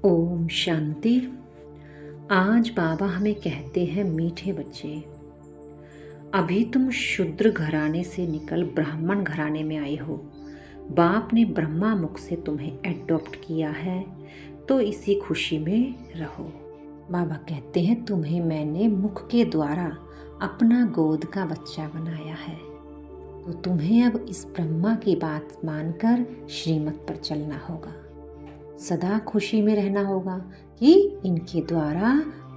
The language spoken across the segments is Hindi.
ओम शांति। आज बाबा हमें कहते हैं, मीठे बच्चे, अभी तुम शूद्र घराने से निकल ब्राह्मण घराने में आए हो। बाप ने ब्रह्मा मुख से तुम्हें एडॉप्ट किया है, तो इसी खुशी में रहो। बाबा कहते हैं, तुम्हें मैंने मुख के द्वारा अपना गोद का बच्चा बनाया है, तो तुम्हें अब इस ब्रह्मा की बात मानकर श्रीमत पर चलना होगा। सदा खुशी में रहना होगा कि इनके द्वारा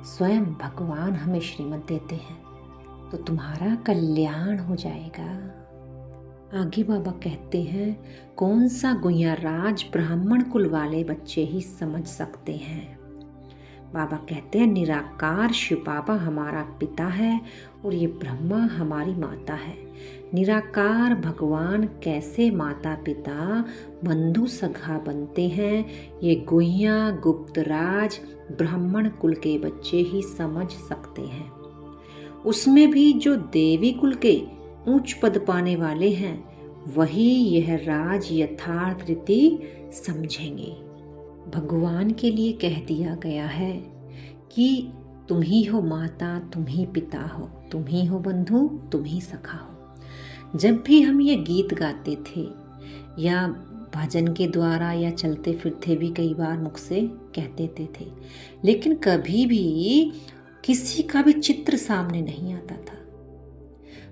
स्वयं भगवान हमें श्रीमत देते हैं, तो तुम्हारा कल्याण हो जाएगा। आगे बाबा कहते हैं, कौन सा गुइया राज ब्राह्मण कुल वाले बच्चे ही समझ सकते हैं। बाबा कहते हैं, निराकार शिव बाबा हमारा पिता है और ये ब्रह्मा हमारी माता है। निराकार भगवान कैसे माता पिता बंधु सखा बनते हैं, ये गुइया गुप्त राज ब्राह्मण कुल के बच्चे ही समझ सकते हैं। उसमें भी जो देवी कुल के ऊंच पद पाने वाले हैं, वही यह राज यथार्थ रीति समझेंगे। भगवान के लिए कह दिया गया है कि तुम ही हो माता, तुम ही पिता हो, तुम ही हो बंधु, तुम ही सखा हो। जब भी हम ये गीत गाते थे या भजन के द्वारा या चलते फिरते भी कई बार मुख से कह देते थे, लेकिन कभी भी किसी का भी चित्र सामने नहीं आता था।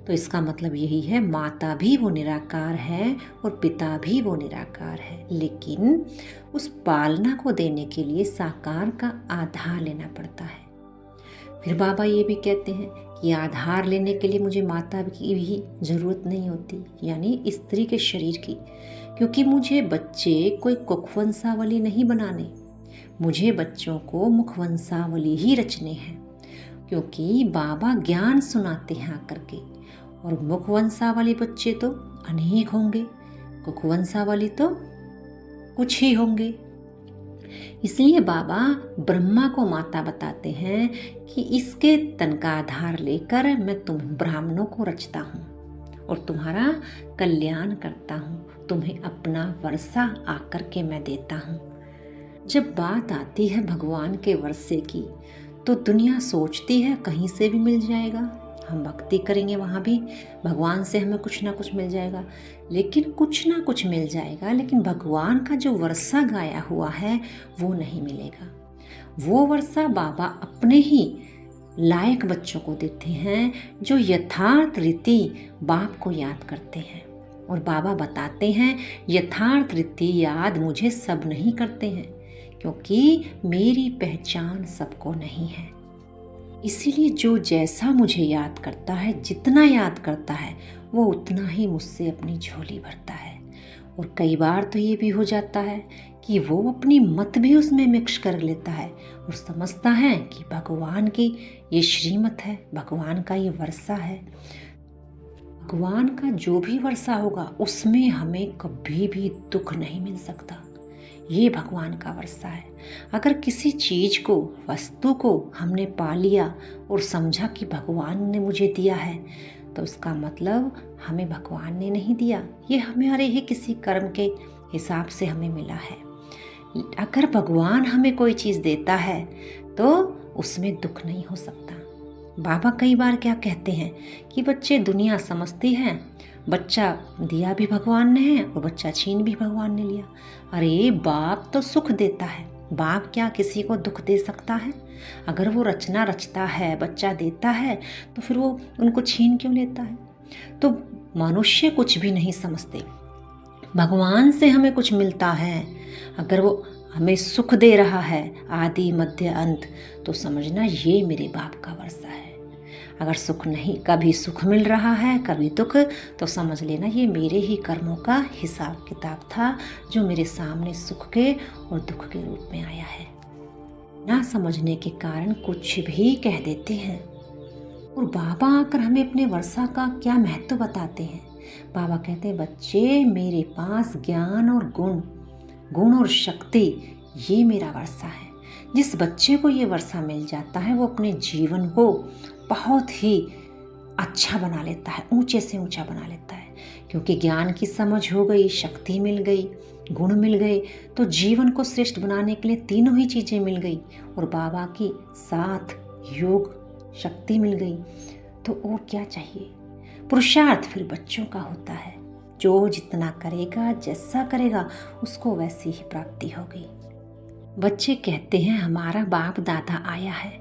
तो इसका मतलब यही है, माता भी वो निराकार है और पिता भी वो निराकार है, लेकिन उस पालना को देने के लिए साकार का आधार लेना पड़ता है। फिर बाबा ये भी कहते हैं कि आधार लेने के लिए मुझे माता की भी ज़रूरत नहीं होती, यानी स्त्री के शरीर की, क्योंकि मुझे बच्चे कोई कुखवंशावली नहीं बनाने, मुझे बच्चों को मुखवंशावली ही रचने हैं। क्योंकि बाबा ज्ञान सुनाते हैं आकर के, और मुखवंशावली बच्चे तो अनेक होंगे, कुखवंशावली तो कुछ ही होंगे। इसलिए बाबा ब्रह्मा को माता बताते हैं कि इसके तन का आधार लेकर मैं तुम ब्राह्मणों को रचता हूँ और तुम्हारा कल्याण करता हूँ, तुम्हें अपना वर्षा आकर के मैं देता हूँ। जब बात आती है भगवान के वर्षे की, तो दुनिया सोचती है कहीं से भी मिल जाएगा, हम भक्ति करेंगे वहाँ भी भगवान से हमें कुछ ना कुछ मिल जाएगा, लेकिन कुछ ना कुछ मिल जाएगा, लेकिन भगवान का जो वर्षा गाया हुआ है वो नहीं मिलेगा। वो वर्षा बाबा अपने ही लायक बच्चों को देते हैं, जो यथार्थ रीति बाप को याद करते हैं। और बाबा बताते हैं, यथार्थ रीति याद मुझे सब नहीं करते हैं, क्योंकि मेरी पहचान सबको नहीं है। इसीलिए जो जैसा मुझे याद करता है, जितना याद करता है, वो उतना ही मुझसे अपनी झोली भरता है। और कई बार तो ये भी हो जाता है कि वो अपनी मत भी उसमें मिक्स कर लेता है और समझता है कि भगवान की ये श्रीमत है, भगवान का ये वर्षा है। भगवान का जो भी वर्षा होगा उसमें हमें कभी भी दुख नहीं मिल सकता। ये भगवान का वर्षा है। अगर किसी चीज़ को, वस्तु को हमने पा लिया और समझा कि भगवान ने मुझे दिया है, तो उसका मतलब हमें भगवान ने नहीं दिया, ये हमारे ही किसी कर्म के हिसाब से हमें मिला है। अगर भगवान हमें कोई चीज़ देता है तो उसमें दुख नहीं हो सकता। बाबा कई बार क्या कहते हैं कि बच्चे दुनिया समझती है, बच्चा दिया भी भगवान ने है और बच्चा छीन भी भगवान ने लिया। अरे बाप तो सुख देता है, बाप क्या किसी को दुख दे सकता है? अगर वो रचना रचता है, बच्चा देता है, तो फिर वो उनको छीन क्यों लेता है? तो मनुष्य कुछ भी नहीं समझते। भगवान से हमें कुछ मिलता है, अगर वो हमें सुख दे रहा है आदि मध्य अंत, तो समझना ये मेरे बाप का वर्षा है। अगर सुख नहीं, कभी सुख मिल रहा है कभी दुख, तो समझ लेना ये मेरे ही कर्मों का हिसाब किताब था, जो मेरे सामने सुख के और दुख के रूप में आया है। ना समझने के कारण कुछ भी कह देते हैं। और बाबा आकर हमें अपने वर्षा का क्या महत्व बताते हैं। बाबा कहते हैं, बच्चे मेरे पास ज्ञान और गुण और शक्ति, ये मेरा वर्षा है। जिस बच्चे को ये वर्षा मिल जाता है, वो अपने जीवन को बहुत ही अच्छा बना लेता है, ऊंचे से ऊंचा बना लेता है, क्योंकि ज्ञान की समझ हो गई, शक्ति मिल गई, गुण मिल गए, तो जीवन को श्रेष्ठ बनाने के लिए तीनों ही चीज़ें मिल गई और बाबा की साथ योग शक्ति मिल गई, तो और क्या चाहिए। पुरुषार्थ फिर बच्चों का होता है, जो जितना करेगा, जैसा करेगा, उसको वैसी ही प्राप्ति होगी। बच्चे कहते हैं हमारा बाप दादा आया है।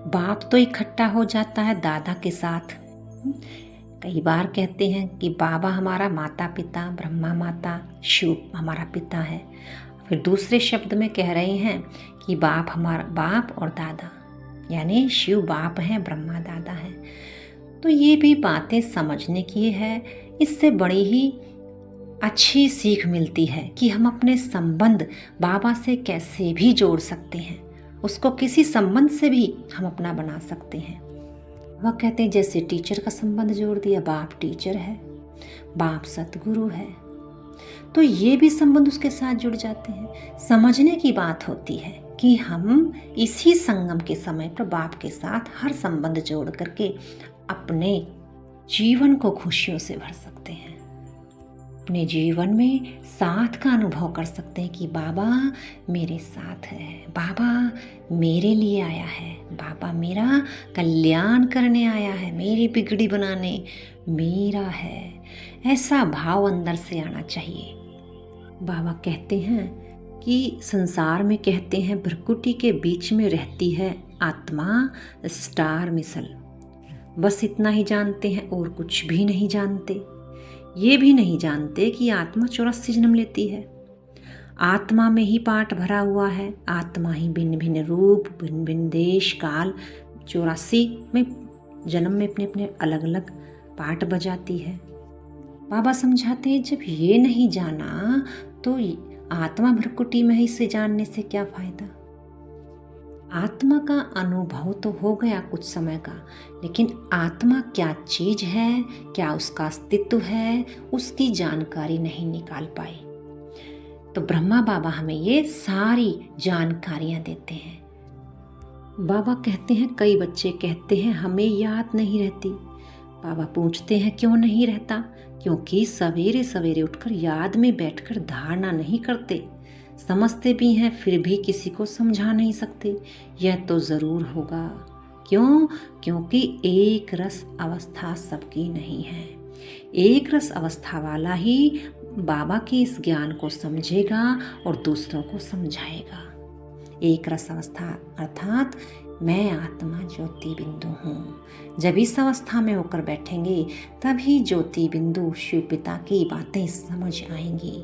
बाप तो इकट्ठा हो जाता है दादा के साथ। कई बार कहते हैं कि बाबा हमारा माता पिता, ब्रह्मा माता, शिव हमारा पिता है। फिर दूसरे शब्द में कह रहे हैं कि बाप हमारा बाप और दादा, यानी शिव बाप है, ब्रह्मा दादा है। तो ये भी बातें समझने की है। इससे बड़ी ही अच्छी सीख मिलती है कि हम अपने संबंध बाबा से कैसे भी जोड़ सकते हैं, उसको किसी संबंध से भी हम अपना बना सकते हैं। वह कहते हैं जैसे टीचर का संबंध जोड़ दिया, बाप टीचर है, बाप सतगुरु है, तो ये भी संबंध उसके साथ जुड़ जाते हैं। समझने की बात होती है कि हम इसी संगम के समय पर बाप के साथ हर संबंध जोड़ करके अपने जीवन को खुशियों से भर सकते हैं, अपने जीवन में साथ का अनुभव कर सकते हैं कि बाबा मेरे साथ है, बाबा मेरे लिए आया है, बाबा मेरा कल्याण करने आया है, मेरी बिगड़ी बनाने मेरा है। ऐसा भाव अंदर से आना चाहिए। बाबा कहते हैं कि संसार में कहते हैं भ्रकुटी के बीच में रहती है आत्मा स्टार मिसल। बस इतना ही जानते हैं और कुछ भी नहीं जानते। ये भी नहीं जानते कि आत्मा 84 जन्म लेती है, आत्मा में ही पाठ भरा हुआ है, आत्मा ही भिन्न भिन्न रूप, भिन्न भिन्न देश काल 84 में जन्म में अपने अपने अलग अलग पाठ बजाती है। बाबा समझाते हैं जब ये नहीं जाना तो आत्मा भ्रकुटी में ही से जानने से क्या फायदा। आत्मा का अनुभव तो हो गया कुछ समय का, लेकिन आत्मा क्या चीज है, क्या उसका अस्तित्व है, उसकी जानकारी नहीं निकाल पाए। तो ब्रह्मा बाबा हमें ये सारी जानकारियां देते हैं। बाबा कहते हैं कई बच्चे कहते हैं हमें याद नहीं रहती। बाबा पूछते हैं क्यों नहीं रहता, क्योंकि सवेरे सवेरे उठकर याद में बैठकर धारणा नहीं करते, समझते भी हैं फिर भी किसी को समझा नहीं सकते। यह तो ज़रूर होगा। क्यों? क्योंकि एक रस अवस्था सबकी नहीं है। एक रस अवस्था वाला ही बाबा के इस ज्ञान को समझेगा और दूसरों को समझाएगा। एक रस अवस्था अर्थात मैं आत्मा ज्योति बिंदु हूँ। जब इस अवस्था में होकर बैठेंगे तभी ज्योति बिंदु शिव पिता की बातें समझ आएंगी।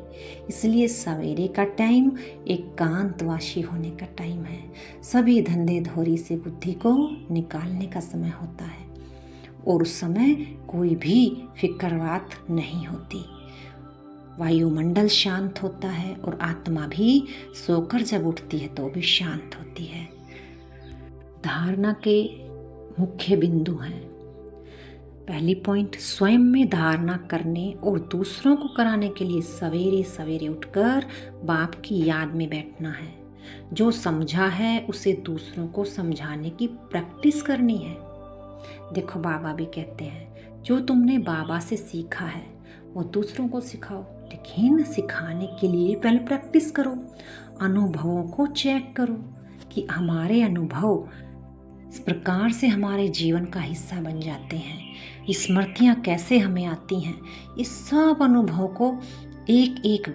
इसलिए सवेरे का टाइम एकांतवासी होने का टाइम है। सभी धंधे धोरी से बुद्धि को निकालने का समय होता है और उस समय कोई भी फिक्रवात नहीं होती। वायुमंडल शांत होता है और आत्मा भी सोकर जब उठती है तो भी शांत होती है। धारणा के मुख्य बिंदु हैं। पहली पॉइंट, स्वयं में धारणा करने और दूसरों को कराने के लिए सवेरे सवेरे उठकर बाप की याद में बैठना है। जो समझा है उसे दूसरों को समझाने की प्रैक्टिस करनी है। देखो बाबा भी कहते हैं जो तुमने बाबा से सीखा है वो दूसरों को सिखाओ, लेकिन सिखाने के लिए पहले प्रैक्टिस करो, अनुभवों को चेक करो कि हमारे अनुभव इस प्रकार से हमारे जीवन का हिस्सा बन जाते हैं। स्मृतियाँ कैसे हमें आती हैं, इस सब अनुभव को एक एक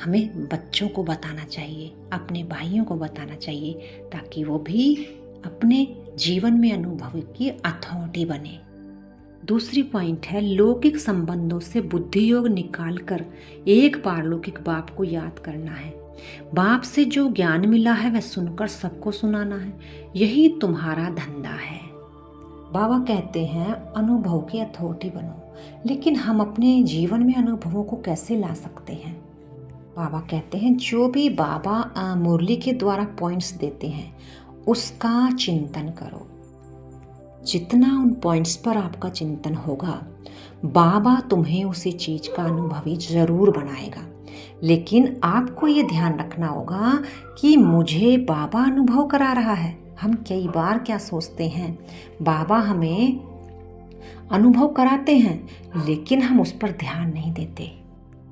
हमें बच्चों को बताना चाहिए, अपने भाइयों को बताना चाहिए, ताकि वो भी अपने जीवन में अनुभव की अथॉरिटी बने। दूसरी पॉइंट है लौकिक संबंधों से बुद्धि योग निकालकर एक पारलौकिक बाप को याद करना है। बाप से जो ज्ञान मिला है वह सुनकर सबको सुनाना है, यही तुम्हारा धंधा है। बाबा कहते हैं अनुभव की अथॉरिटी बनो, लेकिन हम अपने जीवन में अनुभवों को कैसे ला सकते हैं। बाबा कहते हैं जो भी बाबा मुरली के द्वारा पॉइंट्स देते हैं उसका चिंतन करो। जितना उन पॉइंट्स पर आपका चिंतन होगा बाबा तुम्हें उसी चीज का अनुभवी जरूर बनाएगा। लेकिन आपको ये ध्यान रखना होगा कि मुझे बाबा अनुभव करा रहा है। हम कई बार क्या सोचते हैं, बाबा हमें अनुभव कराते हैं लेकिन हम उस पर ध्यान नहीं देते।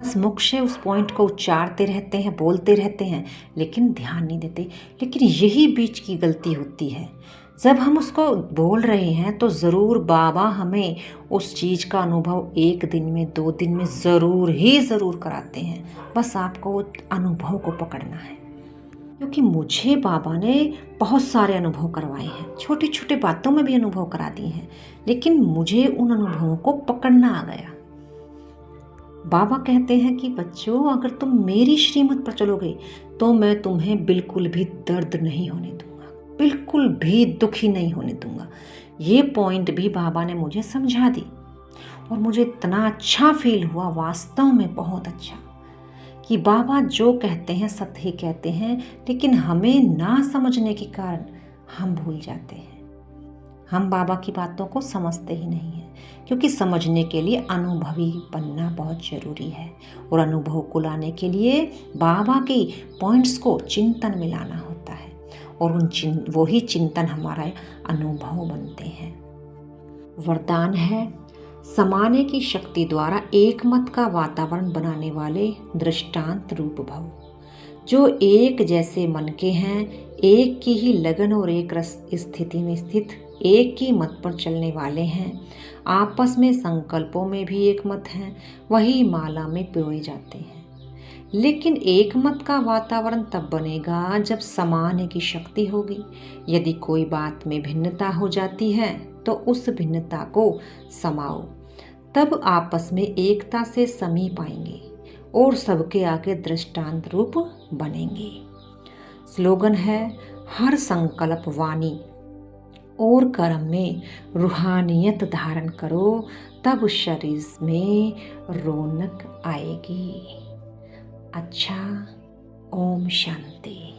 बस मुख से उस पॉइंट को उच्चारते रहते हैं, बोलते रहते हैं, लेकिन ध्यान नहीं देते। लेकिन यही बीच की गलती होती है। जब हम उसको बोल रहे हैं तो ज़रूर बाबा हमें उस चीज़ का अनुभव 1 दिन में, 2 दिन में ज़रूर कराते हैं। बस आपको वो अनुभव को पकड़ना है। क्योंकि मुझे बाबा ने बहुत सारे अनुभव करवाए हैं, छोटी छोटी बातों में भी अनुभव करा दिए हैं, लेकिन मुझे उन अनुभवों को पकड़ना आ गया। बाबा कहते हैं कि बच्चों, अगर तुम मेरी श्रीमत पर चलोगे तो मैं तुम्हें बिल्कुल भी दर्द नहीं होने दूंगा, बिल्कुल भी दुखी नहीं होने दूंगा। ये पॉइंट भी बाबा ने मुझे समझा दी और मुझे इतना अच्छा फील हुआ, वास्तव में बहुत अच्छा, कि बाबा जो कहते हैं सत्य ही कहते हैं। लेकिन हमें ना समझने के कारण हम भूल जाते हैं। हम बाबा की बातों को समझते ही नहीं हैं, क्योंकि समझने के लिए अनुभवी बनना बहुत ज़रूरी है। और अनुभव को लाने के लिए बाबा के पॉइंट्स को चिंतन में लाना होता है, और वही चिंतन हमारा अनुभव बनते हैं। वरदान है, समाने की शक्ति द्वारा एक मत का वातावरण बनाने वाले दृष्टांत रूप भव। जो एक जैसे मन के हैं, एक की ही लगन और एक रस स्थिति में स्थित, एक ही मत पर चलने वाले हैं, आपस में संकल्पों में भी एक मत हैं, वही माला में पिरोए जाते हैं। लेकिन एक मत का वातावरण तब बनेगा जब समाने की शक्ति होगी। यदि कोई बात में भिन्नता हो जाती है तो उस भिन्नता को समाओ, तब आपस में एकता से समीप आएंगे और सबके आगे दृष्टांत रूप बनेंगे। स्लोगन है, हर संकल्प, वाणी और कर्म में रूहानियत धारण करो, तब शरीर में रौनक आएगी। अच्छा, ओम शांति।